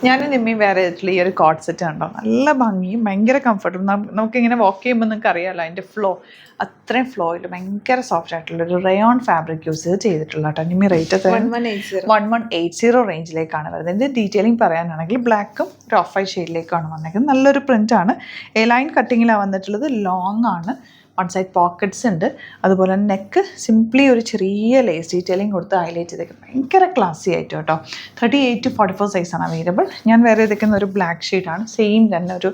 ഞാൻ നിമ്മി വേറെ ചെയ്തിട്ടുള്ള ഈ ഒരു കോട്ട് സെറ്റ് കണ്ടോ, നല്ല ഭംഗിയും ഭയങ്കര കംഫർട്ടും. നമുക്കിങ്ങനെ വാക്ക് ചെയ്യുമ്പോൾ നിങ്ങൾക്ക് അറിയാമല്ലോ അതിൻ്റെ ഫ്ലോ, അത്രയും ഫ്ലോയിൽ ഭയങ്കര സോഫ്റ്റ് ആയിട്ടുള്ള ഒരു റയോൺ ഫാബ്രിക് യൂസ് ചെയ്തിട്ടുള്ള കേട്ടോ. നിമ്മി റേറ്റ് 1180 റേഞ്ചിലേക്കാണ് വരുന്നത്. ഇതിൻ്റെ ഡീറ്റെയിലിംഗ് പറയാനാണെങ്കിൽ ബ്ലാക്കും ഒരു ഓഫ് വൈറ്റ് ഷെയ്ഡിലേക്കാണ് വന്നേക്കുന്നത്. നല്ലൊരു പ്രിൻ്റാണ്. എ ലൈൻ കട്ടിങ്ങിലാണ് വന്നിട്ടുള്ളത്. ലോങ് ആണ്. വൺ സൈഡ് പോക്കറ്റ്സ് ഉണ്ട്. അതുപോലെ നെക്ക് സിംപ്ലി ഒരു ചെറിയ ലേസ് ഡീറ്റെയിലിംഗ് കൊടുത്ത് ഹൈലൈറ്റ് ചെയ്തേക്കുന്നത് ഭയങ്കര ക്ലാസി ആയിട്ട് കേട്ടോ. 38 to 44 സൈസാണ് അവൈലബിൾ. ഞാൻ വേറെ ചെയ്തേക്കുന്ന ഒരു ബ്ലാക്ക് ഷെയ്ഡാണ്. സെയിം തന്നെ ഒരു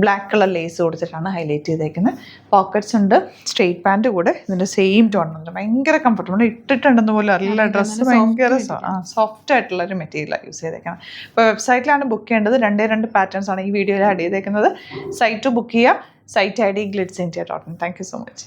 ബ്ലാക്ക് കളർ ലേസ് കൊടുത്തിട്ടാണ് ഹൈലൈറ്റ് ചെയ്തേക്കുന്നത്. പോക്കറ്റ്സ് ഉണ്ട്. സ്ട്രെയിറ്റ് പാൻറ്റ് കൂടെ ഇതിൻ്റെ സെയിം ടോൺ ഉണ്ട്. ഭയങ്കര കംഫർട്ടബിൾ. ഇട്ടിട്ടുണ്ടെന്ന് പോലും അല്ല. ഡ്രസ്സ് ഭയങ്കര സോഫ്റ്റ് ആയിട്ടുള്ള ഒരു മെറ്റീരിയലാണ് യൂസ് ചെയ്തേക്കുന്നത്. ഇപ്പോൾ വെബ്സൈറ്റിലാണ് ബുക്ക് ചെയ്യേണ്ടത്. 2 പാറ്റേൺസ് ആണ് ഈ വീഡിയോയിൽ ആഡ് ചെയ്തേക്കുന്നത്. സൈറ്റ് ബുക്ക് ചെയ്യുക. Site ID glitzindia.in. Thank you so much.